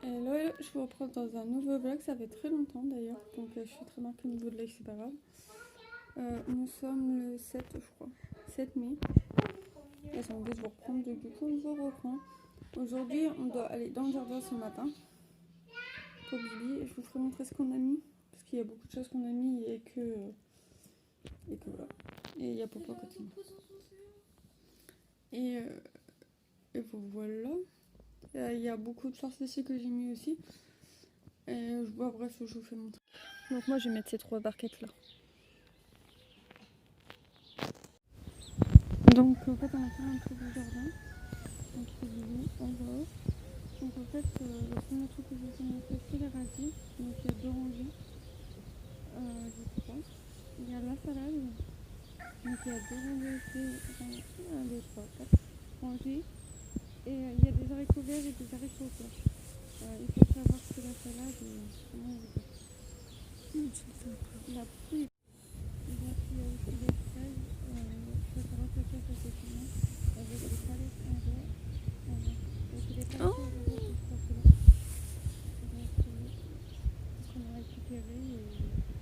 Hello, je vous reprends dans un nouveau vlog, ça fait très longtemps d'ailleurs, donc je suis très marquée au niveau de l'œil, c'est pas grave. Nous sommes le 7, je crois, 7 mai. Là j'ai envie de vous reprendre, du coup on vous reprend. Aujourd'hui on doit aller dans le jardin ce matin pour Billy, et je vous ferai montrer ce qu'on a mis, parce qu'il y a beaucoup de choses qu'on a mis et que voilà. Et il y a Papa côté. Et voilà. Il y a beaucoup de farces ici que j'ai mis aussi. Et bref, je vous fais montrer. Donc moi je vais mettre ces 3 barquettes là. Donc en fait on a fait un tour du jardin. Donc il fait du lit, on va. Donc en fait le premier truc que je vais vous montrer c'est les radis. Donc il y a 2 rangées, je crois. Il y a la salade. Donc il y a 2 rangées ici. 1, 2, 3, 4 rangées. Et il y a des haricots verts et des haricots blancs. Il faut savoir que la salade, comment vous dire, la pluie. Il y a aussi des fraises, il faut savoir que ça c'est fini, avec des palettes en verre, et puis des palettes en verre pour là. Donc on a récupéré et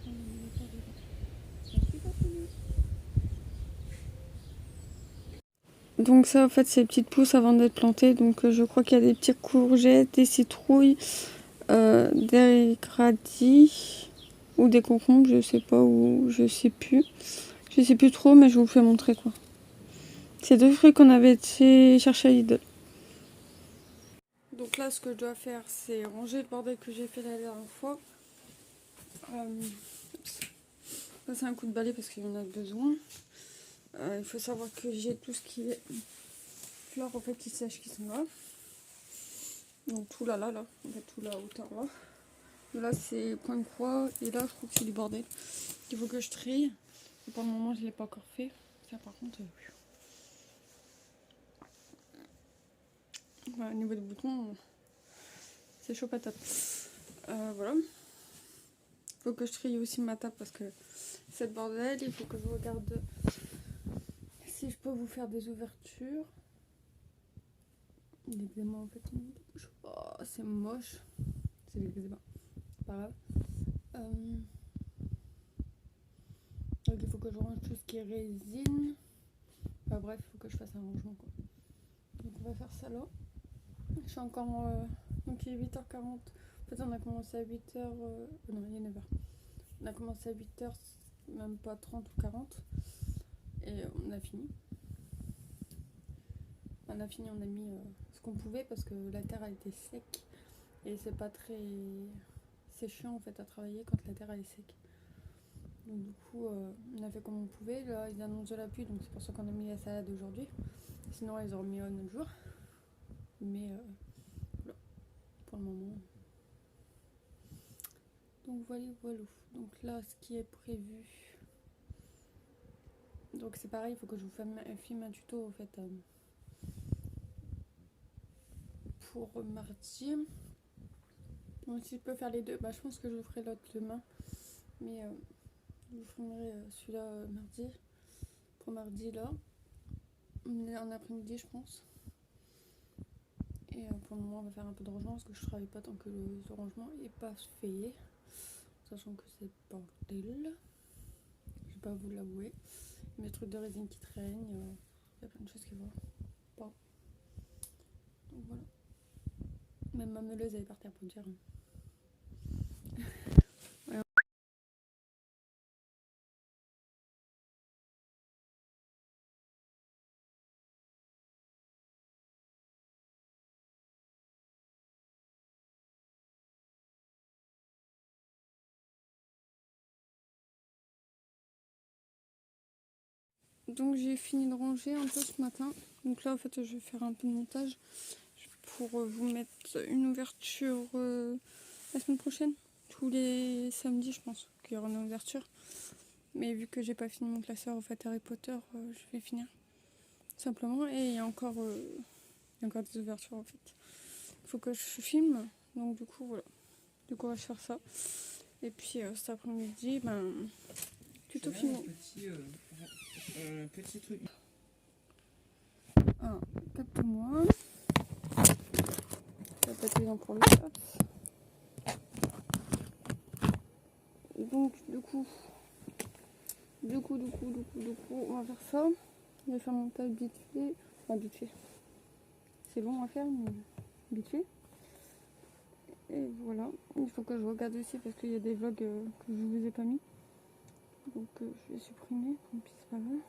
on a mis les corps dedans. Merci Papounet. Donc ça en fait c'est les petites pousses avant d'être plantées, donc je crois qu'il y a des petites courgettes, des citrouilles, des radis ou des concombres, je sais pas, ou je sais plus trop, mais je vous fais montrer quoi. C'est 2 fruits qu'on avait été chercher à Lidl. Donc là ce que je dois faire c'est ranger le bordel que j'ai fait la dernière fois. Passer un coup de balai parce qu'il y en a besoin. Il faut savoir que j'ai tout ce qui est fleurs en fait qui sèchent qui sont là. Donc tout là, en fait tout la hauteur là. Là c'est point de croix et là je crois que c'est du bordel. Il faut que je trie. Et pour le moment je ne l'ai pas encore fait. Ça par contre... Voilà, au niveau des boutons, c'est chaud patate. Voilà. Il faut que je trie aussi ma table parce que c'est le bordel. Il faut que je regarde si je peux vous faire des ouvertures. L'eczéma en fait, oh, c'est moche. C'est l'eczéma. C'est pas grave. Donc il faut que je range tout ce qui est résine. Enfin bref, il faut que je fasse un rangement quoi. Donc on va faire ça là. Je suis encore... donc il est 8h40. En fait on a commencé à 8h... non il est 9h. On a commencé à 8h, même pas 30 ou 40. Et on a fini. On a fini, on a mis ce qu'on pouvait parce que la terre a été sec. Et c'est pas très... C'est chiant en fait à travailler quand la terre elle est sec. Donc du coup on a fait comme on pouvait. Là ils annoncent de la pluie donc c'est pour ça qu'on a mis la salade aujourd'hui. Sinon ils auraient mis un autre jour. Mais voilà, pour le moment. Donc voilà. Donc là ce qui est prévu. Donc c'est pareil, il faut que je vous filme un tuto en fait pour mardi. Donc si je peux faire les deux, bah je pense que je ferai l'autre demain. Mais je vous filmerai celui-là mardi. Pour mardi là. En après-midi je pense. Et pour le moment on va faire un peu de rangement parce que je travaille pas tant que le rangement est pas fait. Sachant que c'est bordel. Je vais pas vous l'avouer. Mes trucs de résine qui traînent. Il y a plein de choses qui vont pas. Donc voilà. Même ma meuleuse elle est par terre pour dire. Ouais. Donc j'ai fini de ranger un peu ce matin. Donc là en fait je vais faire un peu de montage pour vous mettre une ouverture la semaine prochaine. Tous les samedis je pense qu'il y aura une ouverture. Mais vu que j'ai pas fini mon classeur en fait Harry Potter, je vais finir simplement. Et il y a encore des ouvertures en fait. Il faut que je filme. Donc du coup voilà. Du coup on va faire ça. Et puis cet après-midi, tuto filmé. Petit truc. Capte-moi. fait les pour lui. Donc du coup, on va faire ça. Je vais faire mon montage vite fait. Enfin vite fait. C'est long à faire, mais vite fait. Et voilà. Il faut que je regarde aussi parce qu'il y a des vlogs que je vous ai pas mis. Donc je vais supprimer, tant pis c'est pas grave.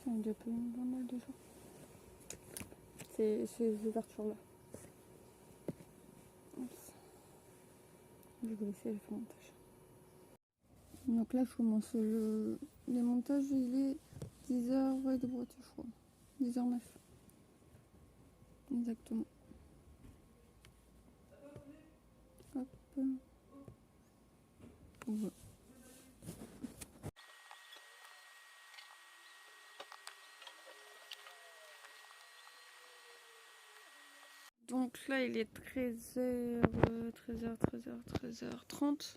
J'en ai déjà pas eu pas mal de jours. C'est ces ouvertures là. Je vais laisser le montage. Donc là je commence les montages, il est 10h de boîte je crois. 10h09. Exactement. Hop. Voilà. Donc là il est 13h30.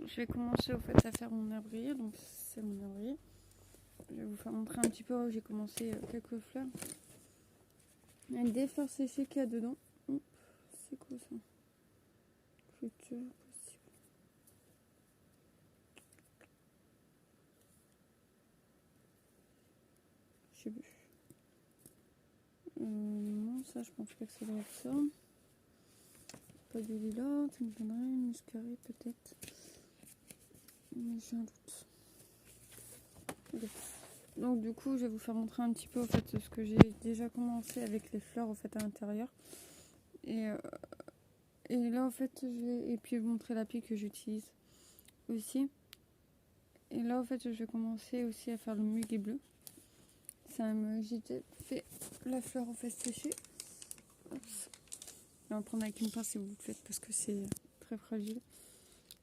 Je vais commencer au fait à faire mon herbier. Donc c'est mon herbier. Je vais vous faire montrer un petit peu où j'ai commencé quelques fleurs. Il y a des fleurs séchées qu'il y a dedans. C'est quoi ça? Futur possible. Je sais plus. Non, ça je pense pas que ça doit être ça. Pas du lilas, ça me donnerait une muscarée peut-être. Mais j'ai un doute. Okay. Donc du coup je vais vous faire montrer un petit peu en fait ce que j'ai déjà commencé avec les fleurs en fait à l'intérieur. Et là en fait et puis vous montrer l'appli que j'utilise aussi. Et là en fait je vais commencer aussi à faire le muguet bleu. J'ai fait la fleur en fait séchée. Je vais en prendre avec une pince si vous le faites parce que c'est très fragile.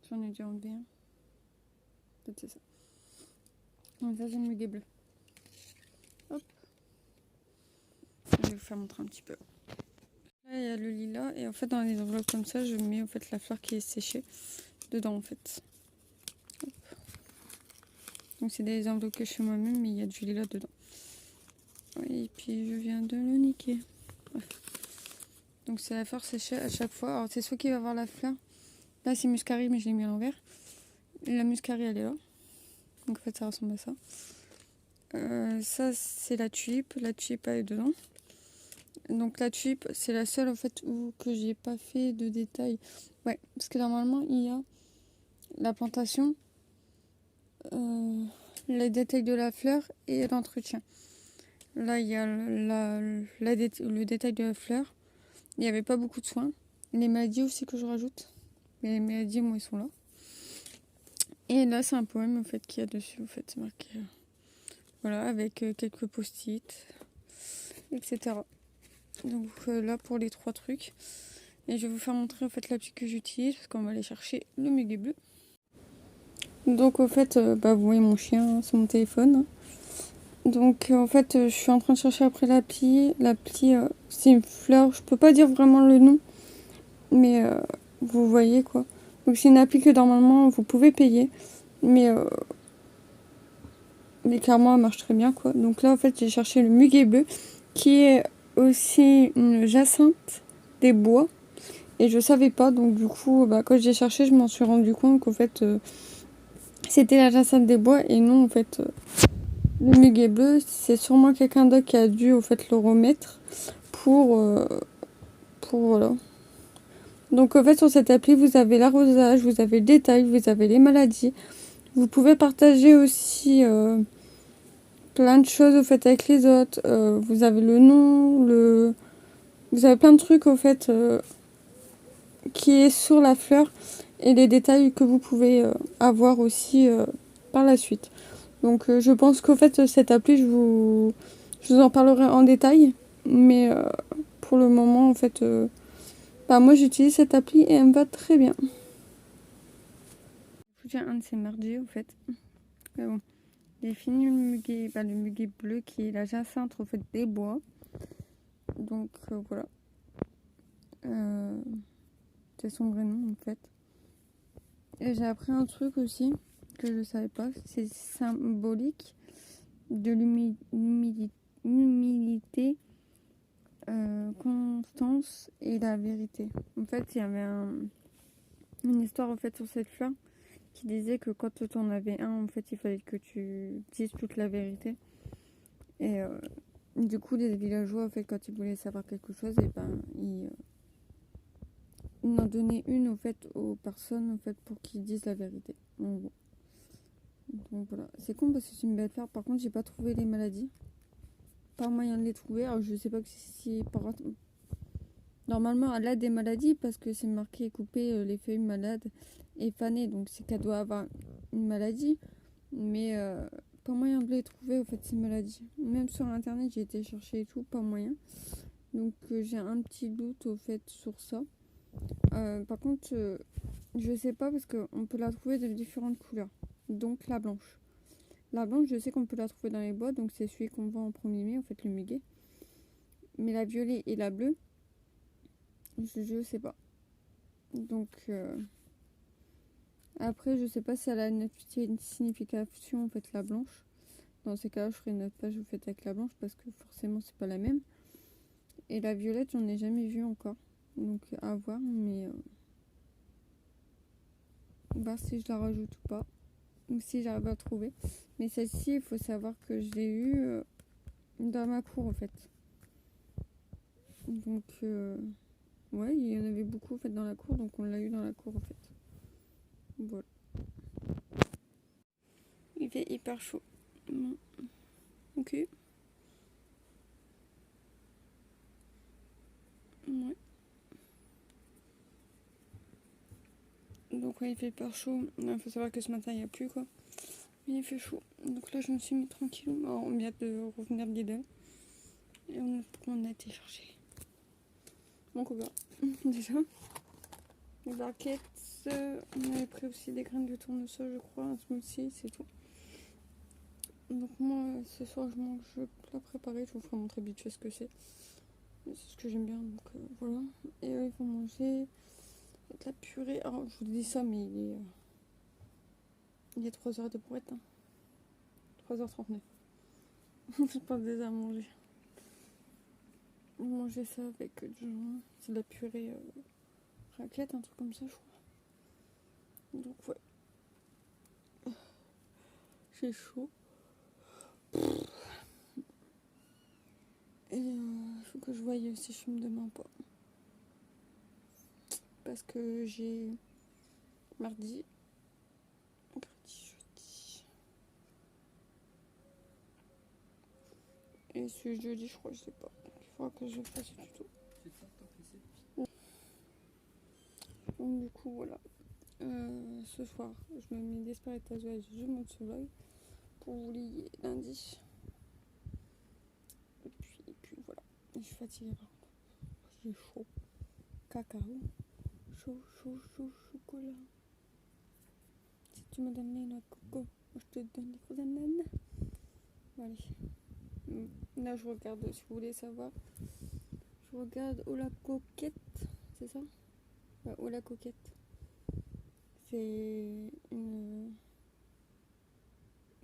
J'en ai déjà enlevé un. Peut-être c'est ça. Donc ça j'ai le muguet bleu. Hop. Je vais vous faire montrer un petit peu. Là il y a le lilas et en fait dans les enveloppes comme ça je mets en fait la fleur qui est séchée dedans en fait. Hop. Donc c'est des enveloppes que je fais moi-même mais il y a du lilas dedans. Et puis je viens de le niquer. Bref. Donc c'est la fleur séchée à chaque fois. Alors c'est soit qui va avoir la fleur. Là c'est muscarie mais je l'ai mis à l'envers. La muscarie elle est là. Donc en fait ça ressemble à ça. Ça c'est la tulipe. La tulipe elle est dedans. Donc la tulipe c'est la seule en fait que j'ai pas fait de détails. Ouais, parce que normalement il y a la plantation, les détails de la fleur et l'entretien. Là il y a le détail de la fleur. Il n'y avait pas beaucoup de soins. Les maladies aussi que je rajoute. Mais les maladies moi ils sont là. Et là c'est un poème en fait qu'il y a dessus en fait c'est marqué. Voilà avec quelques post-it, etc. Donc là pour les 3 trucs. Et je vais vous faire montrer en fait l'appli que j'utilise parce qu'on va aller chercher le muguet bleu. Donc au fait, vous voyez mon chien sur mon téléphone. Donc en fait, je suis en train de chercher après l'appli. L'appli, c'est une fleur. Je peux pas dire vraiment le nom, mais vous voyez quoi. Donc c'est une appli que normalement vous pouvez payer, mais clairement elle marche très bien quoi. Donc là en fait j'ai cherché le muguet bleu, qui est aussi une jacinthe des bois. Et je savais pas, donc du coup, quand j'ai cherché, je m'en suis rendu compte qu'en fait, c'était la jacinthe des bois et non, en fait, le muguet bleu. C'est sûrement quelqu'un d'autre qui a dû, au fait, le remettre pour voilà. Donc, en fait, sur cette appli, vous avez l'arrosage, vous avez le détail, vous avez les maladies. Vous pouvez partager aussi plein de choses, au fait, avec les autres. Vous avez le nom, vous avez plein de trucs, au fait... qui est sur la fleur et les détails que vous pouvez avoir aussi par la suite. Donc je pense qu'au fait cette appli je vous en parlerai en détail, mais pour le moment en fait moi j'utilise cette appli et elle me va très bien. touché un de ces merdiers au fait. Mais bon, j'ai fini le muguet bleu qui est la jacinthe au fait des bois. Donc voilà. C'est son vrai nom en fait. Et j'ai appris un truc aussi que je savais pas. C'est symbolique de l'humilité, constance et la vérité. En fait, il y avait une histoire en fait sur cette fleur qui disait que quand tu en avais un, en fait, il fallait que tu dises toute la vérité. Et du coup, les villageois, en fait, quand ils voulaient savoir quelque chose, et ben, ils en donnaient une, en fait, aux personnes, en fait, pour qu'ils disent la vérité. En gros. Donc voilà. C'est con parce que c'est une belle fleur. Par contre, j'ai pas trouvé les maladies. Pas moyen de les trouver. Alors, je sais pas si par normalement, elle a des maladies parce que c'est marqué couper les feuilles malades et fanées. Donc, c'est qu'elle doit avoir une maladie. Mais pas moyen de les trouver, au fait, ces maladies. Même sur internet, j'ai été chercher et tout, pas moyen. Donc, j'ai un petit doute, au fait, sur ça. Par contre, je sais pas parce qu'on peut la trouver de différentes couleurs. Donc, la blanche. La blanche, je sais qu'on peut la trouver dans les bois. Donc, c'est celui qu'on vend en premier mai, en fait, le muguet. Mais la violet et la bleue, je sais pas. Donc, après, je sais pas si elle a une signification, en fait, la blanche. Dans ces cas-là, je ferai une autre page vous faites avec la blanche parce que forcément, c'est pas la même. Et la violette, j'en ai jamais vu encore. Donc, à voir, mais voir si je la rajoute ou pas. Ou si j'arrive à trouver. Mais celle-ci, il faut savoir que je l'ai eue dans ma cour, en fait. Donc, ouais, il y en avait beaucoup, en fait, dans la cour. Donc, on l'a eu dans la cour, en fait. Voilà. Il fait hyper chaud. Bon. Ok. Ouais. Donc ouais, il fait hyper chaud. Il faut savoir que ce matin, il n'y a plus quoi. Mais il fait chaud. Donc là, je me suis mis tranquille. On vient de revenir de Lidl. Et on a été chercher mon copain. Déjà. Les barquettes. On avait pris aussi des graines de tournesol, je crois. Un smoothie, c'est tout. Donc moi, ce soir, je mange plat préparé. Je vous ferai montrer vite fait ce que c'est. C'est ce que j'aime bien. Donc voilà. Et eux, ils vont manger de la purée. Alors, je vous dis ça, mais il est 3h de brouette. Hein. 3h39. Je pense déjà à manger. Manger ça avec du jambon. C'est de la purée raclette, un truc comme ça, je crois. Donc, ouais. J'ai chaud. Et il faut que je voie si je fume demain ou pas. Parce que j'ai mardi, mercredi, jeudi. Et ce jeudi, je crois, je sais pas. Il faudra que je fasse du tout. Donc, du coup, voilà. Ce soir, je me mets Desperate je monte ce vlog pour vous lier lundi. Et puis voilà. Et je suis fatiguée par contre. J'ai chaud. Cacao. Chaud, chocolat. Si tu me donnes les noix de coco, je te donne les gros ananas. Bon, allez. Là, je regarde, si vous voulez savoir, je regarde Oh la coquette, c'est ça? Ouais, Oh la coquette. C'est une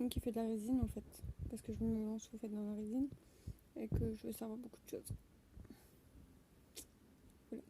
qui fait de la résine en fait. Parce que je me lance au fait dans la résine et que je veux savoir beaucoup de choses. Voilà.